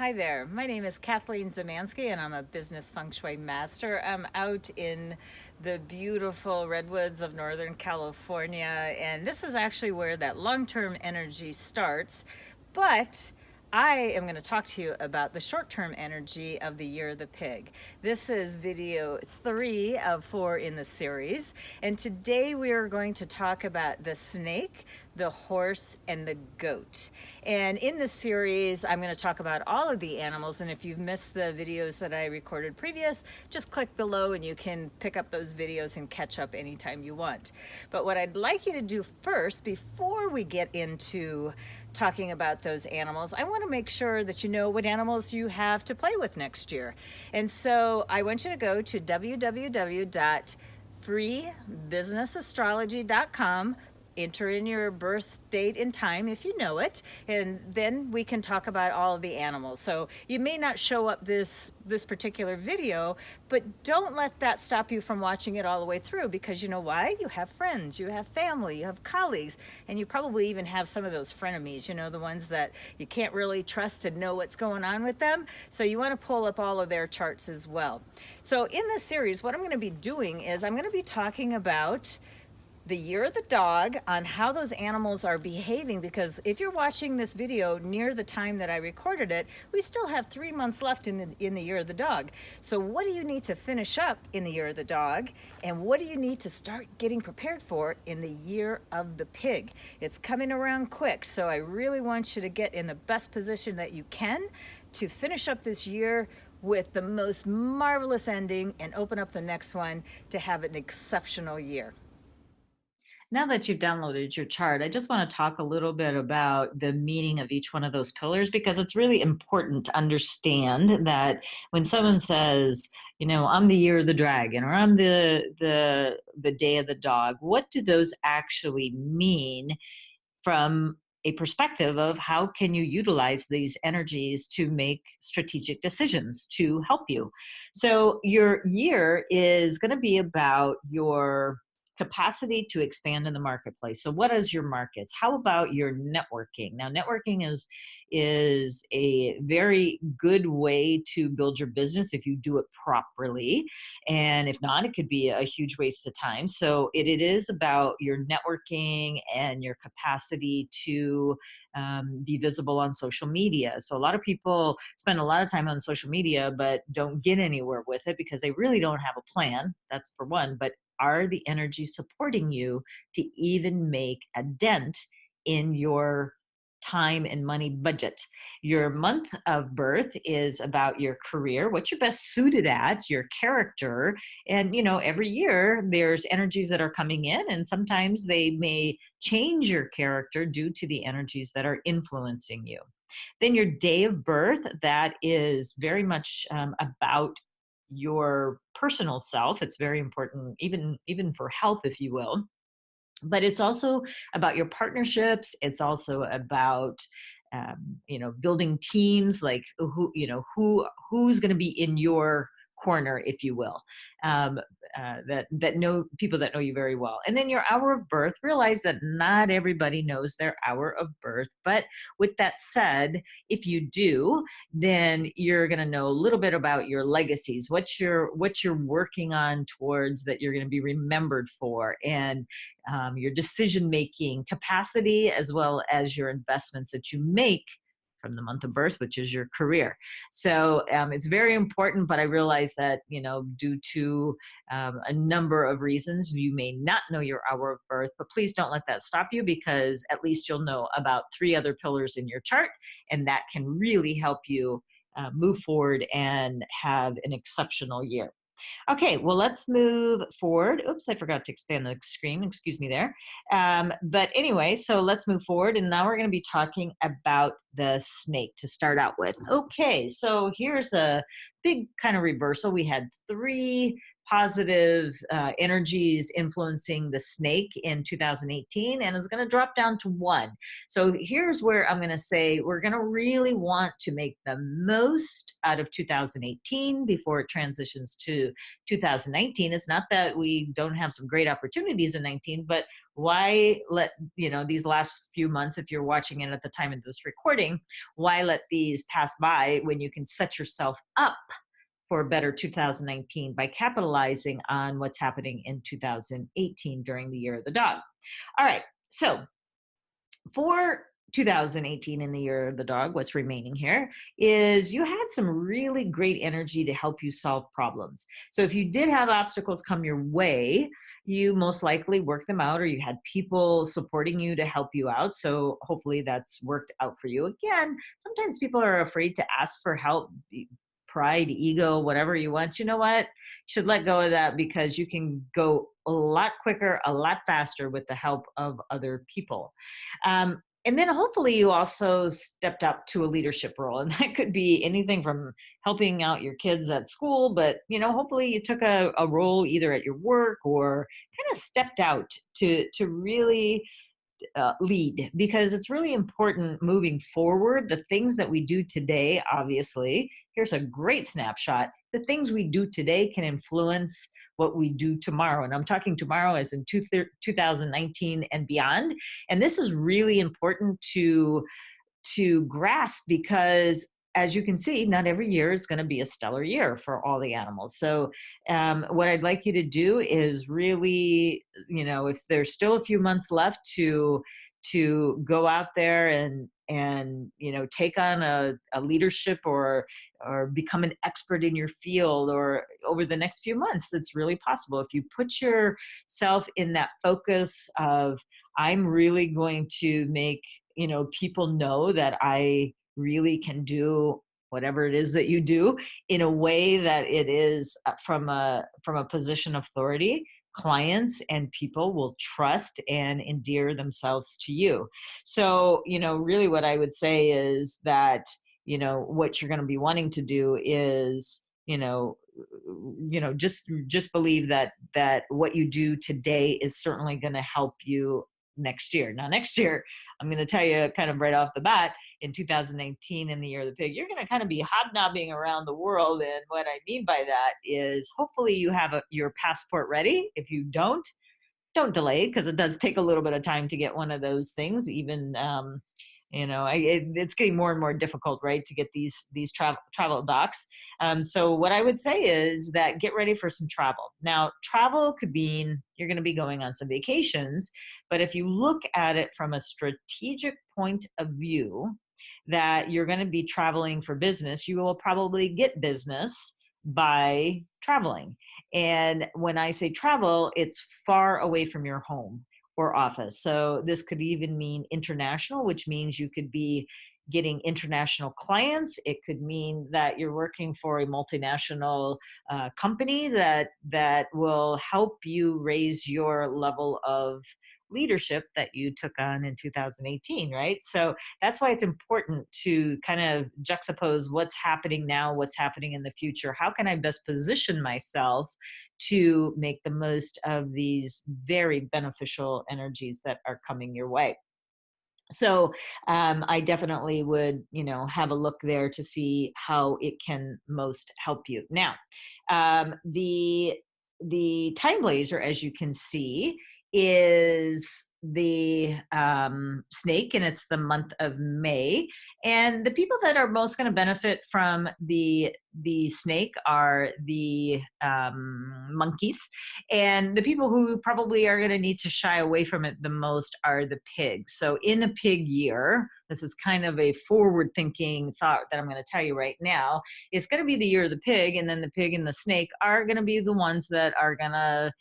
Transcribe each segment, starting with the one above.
Hi there. My name is Kathleen Zemansky, and I'm a business feng shui master. I'm out in the beautiful redwoods of Northern California, and this is actually where that long-term energy starts. But I am going to talk to you about the short-term energy of the year of the pig. This is video 3 of 4 in the series, and today we are going to talk about the snake, the horse, and the goat. And in this series, I'm going to talk about all of the animals, and if you've missed the videos that I recorded previous, just click below and you can pick up those videos and catch up anytime you want. But what I'd like you to do first, before we get into talking about those animals, I want to make sure that you know what animals you have to play with next year. And so I want you to go to www.freebusinessastrology.com, enter in your birth date and time if you know it, and then we can talk about all of the animals. So you may not show up this particular video, but don't let that stop you from watching it all the way through, because you know why? You have friends, you have family, you have colleagues, and you probably even have some of those frenemies, you know, the ones that you can't really trust to know what's going on with them. So you want to pull up all of their charts as well. So in this series, what I'm going to be doing is I'm going to be talking about the year of the dog, on how those animals are behaving, because if you're watching this video near the time that I recorded it, we still have 3 months left in the year of the dog. So what do you need to finish up in the year of the dog, and what do you need to start getting prepared for in the year of the pig? It's coming around quick, so I really want you to get in the best position that you can to finish up this year with the most marvelous ending and open up the next one to have an exceptional year. Now that you've downloaded your chart, I just want to talk a little bit about the meaning of each one of those pillars, because it's really important to understand that when someone says, you know, I'm the year of the dragon, or I'm the day of the dog, what do those actually mean from a perspective of how can you utilize these energies to make strategic decisions to help you? So your year is going to be about your capacity to expand in the marketplace. So what is your markets? How about your networking? Now, networking is a very good way to build your business if you do it properly. And if not, it could be a huge waste of time. So it is about your networking and your capacity to be visible on social media. So a lot of people spend a lot of time on social media, but don't get anywhere with it because they really don't have a plan. That's for one. But are the energies supporting you to even make a dent in your time and money budget? Your month of birth is about your career, what you're best suited at, your character. And, you know, every year there's energies that are coming in, and sometimes they may change your character due to the energies that are influencing you. Then your day of birth, that is very much about your personal self. It's very important, even for health, if you will. But it's also about your partnerships. It's also about building teams, like who's going to be in your corner, if you will, that know people that know you very well. And then your hour of birth, realize that not everybody knows their hour of birth. But with that said, if you do, then you're going to know a little bit about your legacies, what you're working on towards, that you're going to be remembered for, and your decision making capacity, as well as your investments that you make from the month of birth, which is your career. So it's very important, but I realize that, you know, due to a number of reasons, you may not know your hour of birth, but please don't let that stop you, because at least you'll know about 3 other pillars in your chart, and that can really help you move forward and have an exceptional year. Okay, well, let's move forward. Oops, I forgot to expand the screen. Excuse me there. But anyway, so let's move forward. And now we're going to be talking about the snake to start out with. Okay, so here's a big kind of reversal. We had 3 positive energies influencing the snake in 2018, and it's going to drop down to 1. So here's where I'm going to say we're going to really want to make the most out of 2018 before it transitions to 2019. It's not that we don't have some great opportunities in 19, but why let these last few months, if you're watching it at the time of this recording, why let these pass by when you can set yourself up for a better 2019 by capitalizing on what's happening in 2018 during the year of the dog. All right, so for 2018 in the year of the dog, what's remaining here is you had some really great energy to help you solve problems. So if you did have obstacles come your way, you most likely worked them out, or you had people supporting you to help you out. So hopefully that's worked out for you. Again, sometimes people are afraid to ask for help. Pride, ego, whatever you want, you know what? You should let go of that, because you can go a lot quicker, a lot faster with the help of other people. And then hopefully you also stepped up to a leadership role. And that could be anything from helping out your kids at school, but hopefully you took a role either at your work or kind of stepped out to really lead, because it's really important moving forward. The things that we do today, obviously, here's a great snapshot. The things we do today can influence what we do tomorrow. And I'm talking tomorrow as in 2019 and beyond. And this is really important to grasp, because as you can see, not every year is going to be a stellar year for all the animals. So what I'd like you to do is really, if there's still a few months left to go out there and take on a leadership or become an expert in your field, or over the next few months, that's really possible. If you put yourself in that focus of, I'm really going to make people know that I really can do whatever it is that you do in a way that it is from a position of authority, clients and people will trust and endear themselves to you. So really what I would say is that what you're going to be wanting to do is just believe that what you do today is certainly going to help you next year. Now, next year, I'm going to tell you kind of right off the bat, in 2019, in the year of the pig, you're going to kind of be hobnobbing around the world. And what I mean by that is hopefully you have your passport ready. If you don't delay, because it does take a little bit of time to get one of those things. Even it's getting more and more difficult, right, to get these travel docs. So what I would say is that get ready for some travel. Now, travel could mean you're going to be going on some vacations, but if you look at it from a strategic point of view, that you're going to be traveling for business, you will probably get business by traveling. And when I say travel, it's far away from your home or office. So this could even mean international, which means you could be getting international clients. It could mean that you're working for a multinational company that will help you raise your level of leadership that you took on in 2018, right? So that's why it's important to kind of juxtapose what's happening now, what's happening in the future. How can I best position myself to make the most of these very beneficial energies that are coming your way? So I definitely would, have a look there to see how it can most help you. Now, the TimeBlazr, as you can see, is the snake, and it's the month of May. And the people that are most going to benefit from the snake are the monkeys, and the people who probably are going to need to shy away from it the most are the pigs. So in a pig year, this is kind of a forward thinking thought that I'm going to tell you right now. It's going to be the year of the pig, and then the pig and the snake are going to be the ones that are going to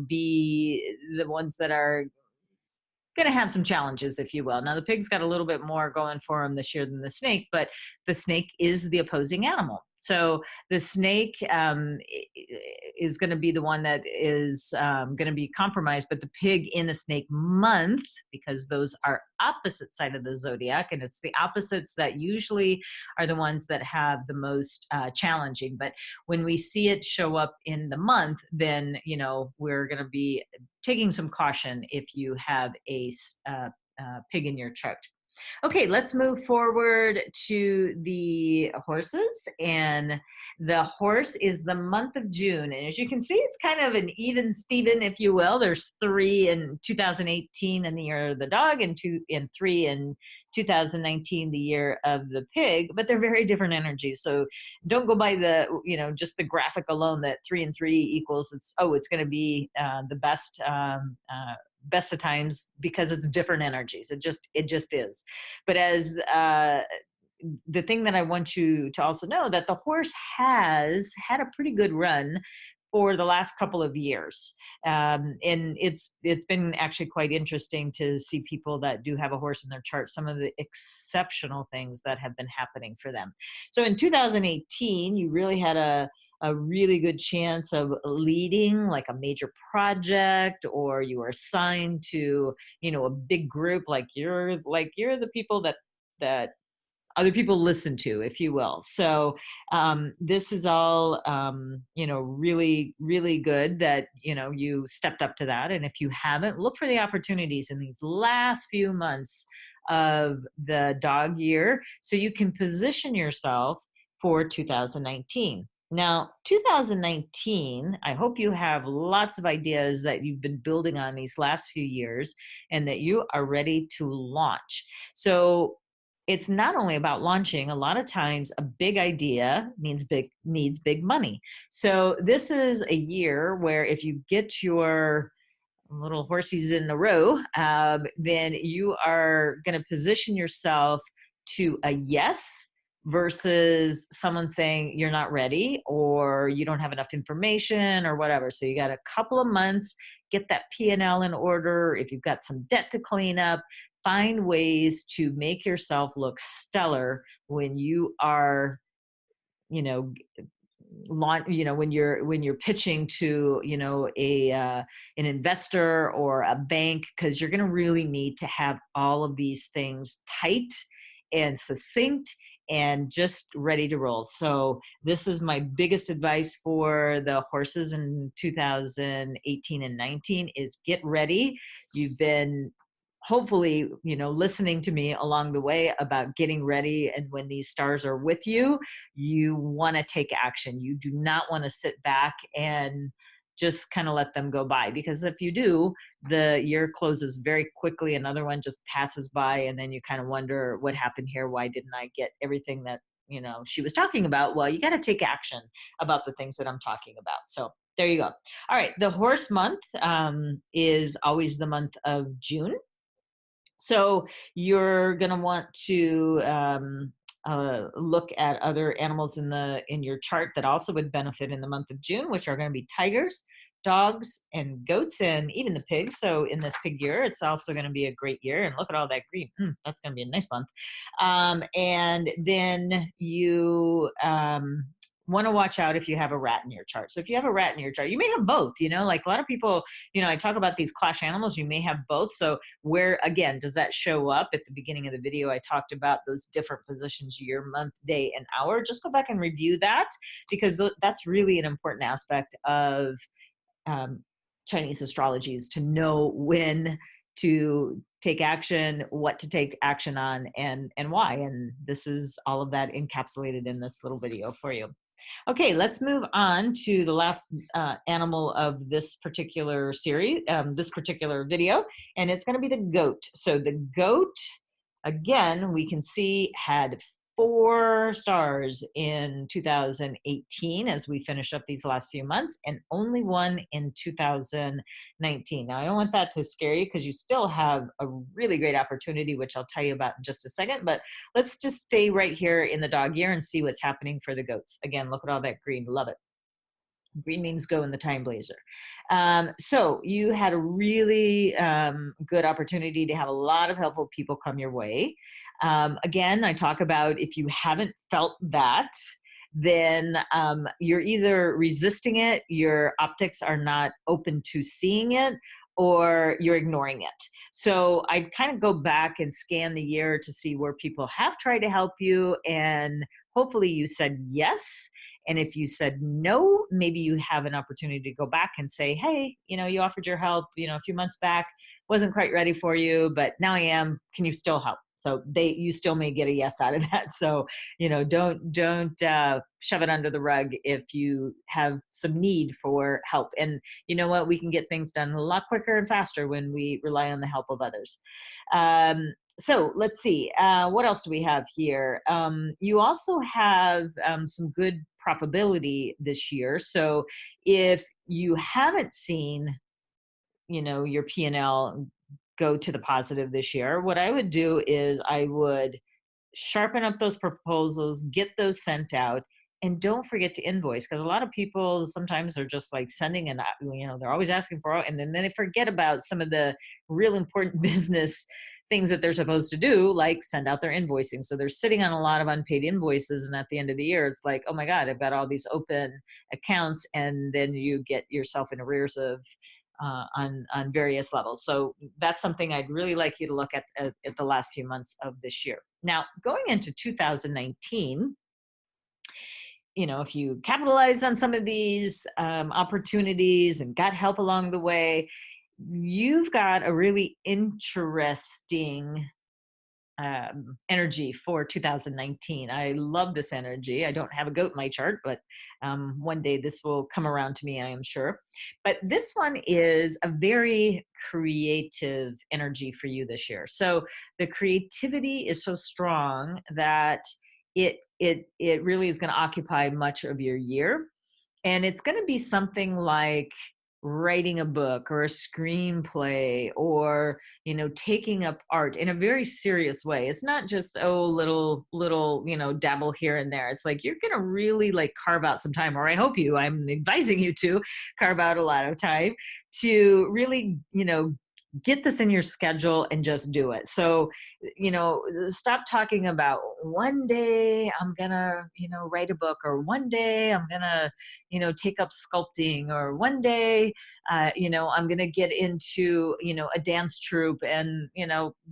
be the ones that are going to have some challenges, if you will. Now, the pig's got a little bit more going for him this year than the snake, but the snake is the opposing animal. So the snake is going to be the one that is going to be compromised, but the pig in the snake month, because those are opposite side of the zodiac, and it's the opposites that usually are the ones that have the most challenging. But when we see it show up in the month, then we're going to be taking some caution if you have a pig in your chart. Okay, let's move forward to the horses. And the horse is the month of June. And as you can see, it's kind of an even Steven, if you will. There's 3 in 2018 in the year of the dog, and 2 and 3 in 2019, the year of the pig, but they're very different energies. So don't go by the, just the graphic alone that 3 and 3 equals it's going to be the best of times, because it's different energies. It just is. But as the thing that I want you to also know, that the horse has had a pretty good run for the last couple of years. And it's been actually quite interesting to see people that do have a horse in their chart, some of the exceptional things that have been happening for them. So in 2018, you really had a really good chance of leading like a major project, or you were assigned to, a big group, like you're the people that other people listen to, if you will. So this is all, really, really good that, you stepped up to that. And if you haven't, look for the opportunities in these last few months of the dog year, so you can position yourself for 2019. Now, 2019, I hope you have lots of ideas that you've been building on these last few years, and that you are ready to launch. So it's not only about launching. A lot of times a big idea needs big money. So this is a year where if you get your little horses in a row, then you are going to position yourself to a yes, versus someone saying you're not ready, or you don't have enough information, or whatever. So you got a couple of months, get that P&L in order. If you've got some debt to clean up, find ways to make yourself look stellar when you are, when you're pitching to, an investor or a bank, because you're going to really need to have all of these things tight and succinct and just ready to roll. So this is my biggest advice for the horses in 2018 and 19 is get ready. You've been hopefully, listening to me along the way about getting ready. And when these stars are with you, you want to take action. You do not want to sit back and just kind of let them go by, because if you do, the year closes very quickly. Another one just passes by, and then you kind of wonder what happened here. Why didn't I get everything that, she was talking about? Well, you got to take action about the things that I'm talking about. So there you go. All right. The horse month is always the month of June. So you're going to want to look at other animals in your chart that also would benefit in the month of June, which are going to be tigers, dogs, and goats, and even the pigs. So in this pig year, it's also going to be a great year. And look at all that green. That's going to be a nice month. And then you want to watch out if you have a rat in your chart. So if you have a rat in your chart, you may have both, like a lot of people, I talk about these clash animals, you may have both. So where, again, does that show up? At the beginning of the video, I talked about those different positions, year, month, day, and hour. Just go back and review that, because that's really an important aspect of Chinese astrology, is to know when to take action, what to take action on, and why. And this is all of that encapsulated in this little video for you. Okay, let's move on to the last animal of this particular series, this particular video, and it's going to be the goat. So the goat, again, we can see had 4 stars in 2018 as we finish up these last few months, and only 1 in 2019. Now, I don't want that to scare you, because you still have a really great opportunity, which I'll tell you about in just a second. But let's just stay right here in the dog year and see what's happening for the goats. Again, look at all that green. Love it. Green means go in the TimeBlazr. So you had a really good opportunity to have a lot of helpful people come your way. Again, I talk about, if you haven't felt that, then you're either resisting it, your optics are not open to seeing it, or you're ignoring it. So I kind of go back and scan the year to see where people have tried to help you, and hopefully you said yes. And if you said no, maybe you have an opportunity to go back and say, hey, you offered your help, a few months back, wasn't quite ready for you, but now I am. Can you still help? So you still may get a yes out of that. So, don't shove it under the rug if you have some need for help. And you know what? We can get things done a lot quicker and faster when we rely on the help of others. So let's see. What else do we have here? You also have some good profitability this year. So if you haven't seen, your P&L go to the positive this year, what I would do is I would sharpen up those proposals, get those sent out, and don't forget to invoice, because a lot of people sometimes are just like sending and they're always asking for, and then they forget about some of the real important business things that they're supposed to do, like send out their invoicing. So they're sitting on a lot of unpaid invoices, and at the end of the year it's like, oh my god, I've got all these open accounts, and then you get yourself in arrears of on various levels. So that's something I'd really like you to look at the last few months of this year. Now, going into 2019, if you capitalized on some of these opportunities and got help along the way, you've got a really interesting energy for 2019. I love this energy. I don't have a goat in my chart, but one day this will come around to me, I am sure. But this one is a very creative energy for you this year. So the creativity is so strong that it really is going to occupy much of your year. And it's going to be something like writing a book or a screenplay, or taking up art in a very serious way. It's not just little dabble here and there. It's like you're gonna really like carve out some time, or I'm advising you to carve out a lot of time to really get this in your schedule and just do it. So stop talking about one day I'm gonna write a book, or one day I'm gonna take up sculpting, or one day I'm gonna get into a dance troupe, and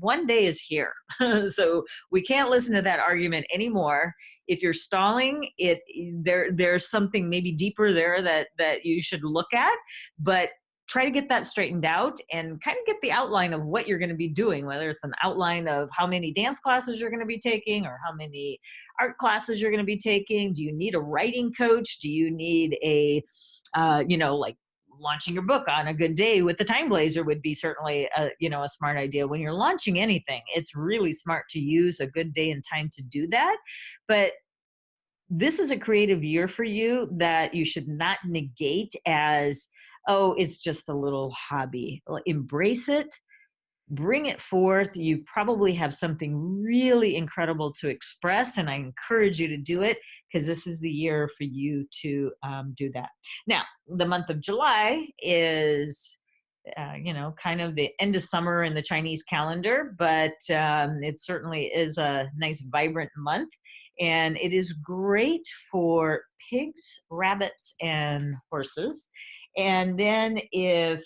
one day is here. So we can't listen to that argument anymore. If you're stalling it, there's something maybe deeper there that you should look at. But try to get that straightened out and kind of get the outline of what you're going to be doing, whether it's an outline of how many dance classes you're going to be taking, or how many art classes you're going to be taking. Do you need a writing coach? Do you need a, like launching your book on a good day with the TimeBlazr would be certainly a smart idea. When you're launching anything, it's really smart to use a good day and time to do that. But this is a creative year for you that you should not negate as, oh, it's just a little hobby. Embrace it, bring it forth. You probably have something really incredible to express, and I encourage you to do it, because this is the year for you to do that. Now, the month of July is kind of the end of summer in the Chinese calendar, but it certainly is a nice, vibrant month. And it is great for pigs, rabbits, and horses. And then if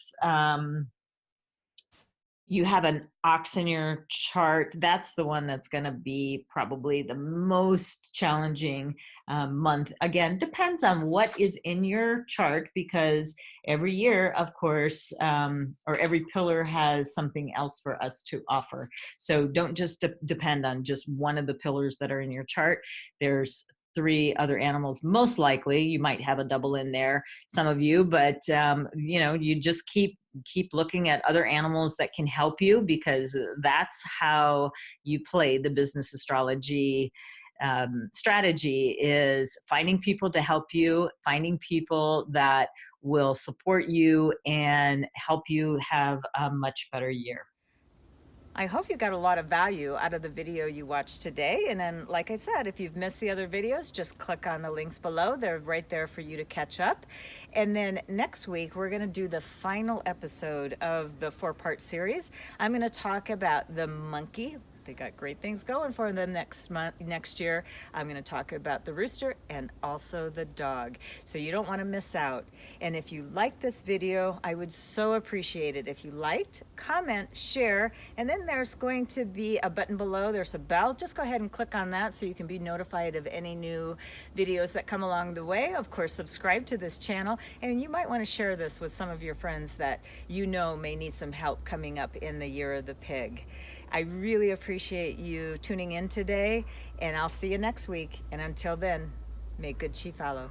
you have an ox in your chart, that's the one that's going to be probably the most challenging month. Again, depends on what is in your chart, because every year, of course, or every pillar has something else for us to offer. So don't just depend on just one of the pillars that are in your chart. There's 3 other animals. Most likely you might have a double in there, some of you, but you just keep looking at other animals that can help you, because that's how you play the business astrology strategy, is finding people to help you, finding people that will support you and help you have a much better year. I hope you got a lot of value out of the video you watched today. And then, like I said, if you've missed the other videos, just click on the links below. They're right there for you to catch up. And then next week, we're going to do the final episode of the 4-part series. I'm going to talk about the monkey They got great things going for them next year. I'm going to talk about the rooster and also the dog. So you don't want to miss out. And if you liked this video, I would so appreciate it. If you liked, comment, share, and then there's going to be a button below. There's a bell. Just go ahead and click on that so you can be notified of any new videos that come along the way. Of course, subscribe to this channel, and you might want to share this with some of your friends that you know may need some help coming up in the year of the pig. I really appreciate you tuning in today, and I'll see you next week. And until then, may good chi follow.